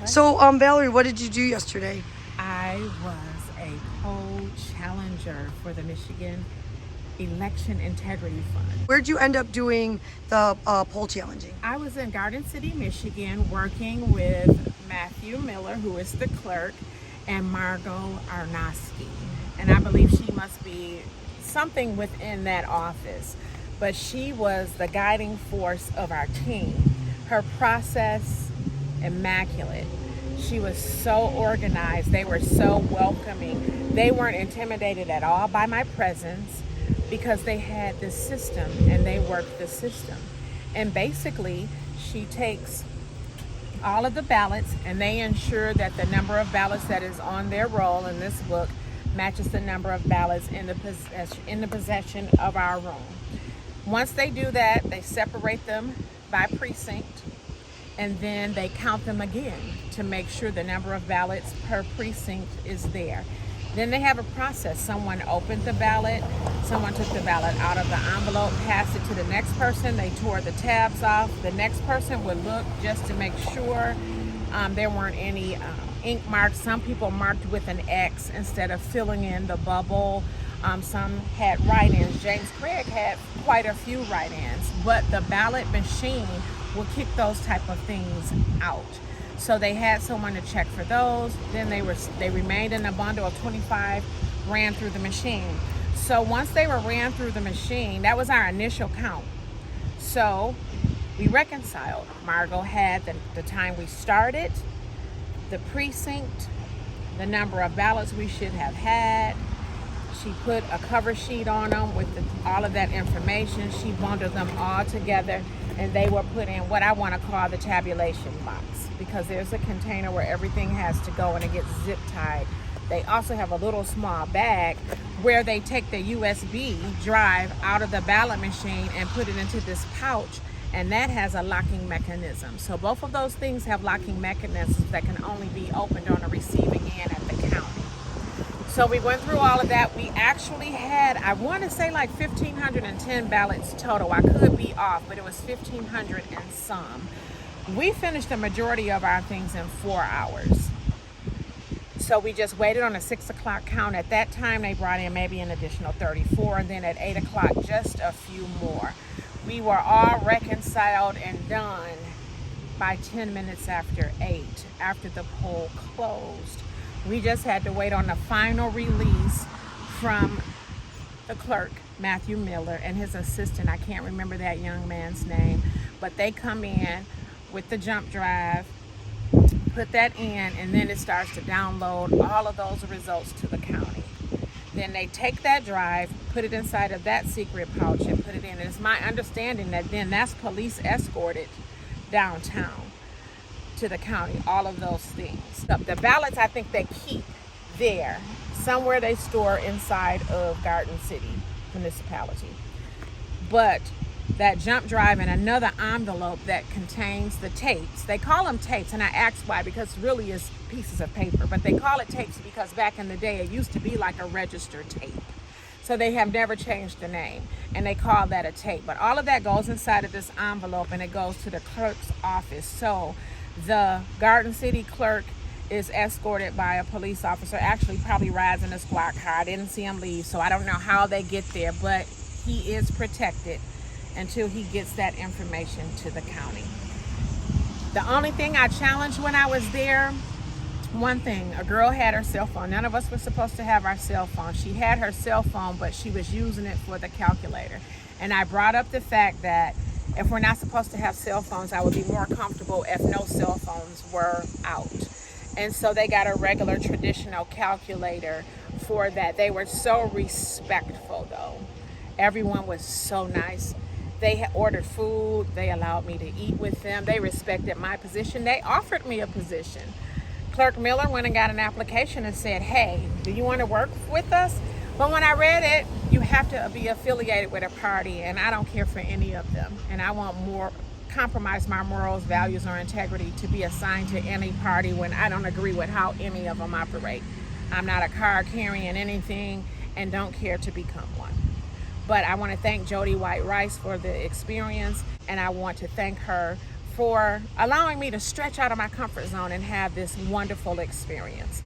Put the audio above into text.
So, Valerie, what did you do yesterday? I was a poll challenger for the Michigan Election Integrity Fund. Where'd you end up doing the poll challenging? I was in Garden City, Michigan, working with Matthew Miller, who is the clerk, and Margot Arnosky. And I believe she must be something within that office. But she was the guiding force of our team. Her process, immaculate. She was so organized. They were so welcoming. They weren't intimidated at all by my presence because they had this system and they worked the system. And basically, she takes all of the ballots and they ensure that the number of ballots that is on their roll in this book matches the number of ballots in the possession of our room. Once they do that, they separate them by precinct, and then they count them again to make sure the number of ballots per precinct is there. Then they have a process. Someone opened the ballot, someone took the ballot out of the envelope, passed it to the next person, they tore the tabs off. The next person would look just to make sure there weren't any ink marks. Some people marked with an X instead of filling in the bubble. Some had write-ins. James Craig had quite a few write-ins, but the ballot machine will kick those type of things out. So they had someone to check for those. Then they remained in a bundle of 25, ran through the machine. So once they were ran through the machine, that was our initial count. So we reconciled. Margot had the time we started, the precinct, the number of ballots we should have had. She put a cover sheet on them with all of that information. She bundled them all together, and they were put in what I want to call the tabulation box, because there's a container where everything has to go and it gets zip tied. They also have a little small bag where they take the USB drive out of the ballot machine and put it into this pouch, and that has a locking mechanism. So both of those things have locking mechanisms that can only be opened on the receiving end at the county. So we went through all of that. We actually had, I want to say like 1,510 ballots total. I could be off, but it was 1,500 and some. We finished the majority of our things in 4 hours. So we just waited on a 6 o'clock count. At that time, they brought in maybe an additional 34. And then at 8 o'clock, just a few more. We were all reconciled and done by 10 minutes after 8, after the poll closed. We just had to wait on the final release from the clerk, Matthew Miller, and his assistant. I can't remember that young man's name, but they come in with the jump drive, put that in, and then it starts to download all of those results to the county. Then they take that drive, put it inside of that secret pouch, and put it in. And it's my understanding that then that's police escorted downtown to the county, all of those things. The ballots, I think they keep there. Somewhere they store inside of Garden City municipality. But that jump drive and another envelope that contains the tapes, they call them tapes, and I asked why, because it really is pieces of paper, but they call it tapes because back in the day it used to be like a registered tape. So they have never changed the name, and they call that a tape. But all of that goes inside of this envelope, and it goes to the clerk's office. So the Garden City clerk is escorted by a police officer, actually probably rides in a squad car. I didn't see him leave, so I don't know how they get there, but he is protected until he gets that information to the county. The only thing I challenged when I was there, one thing, a girl had her cell phone. None of us were supposed to have our cell phone. She had her cell phone, but she was using it for the calculator. And I brought up the fact that if we're not supposed to have cell phones, I would be more comfortable if no cell phones were out. And so they got a regular traditional calculator for that. They were so respectful though. Everyone was so nice. They had ordered food. They allowed me to eat with them. They respected my position. They offered me a position. Clerk Miller went and got an application and said, hey, do you want to work with us? But when I read it, you have to be affiliated with a party, and I don't care for any of them. And I won't compromise my morals, values, or integrity to be assigned to any party when I don't agree with how any of them operate. I'm not a card carrying anything and don't care to become one. But I want to thank Jody White Rice for the experience, and I want to thank her for allowing me to stretch out of my comfort zone and have this wonderful experience.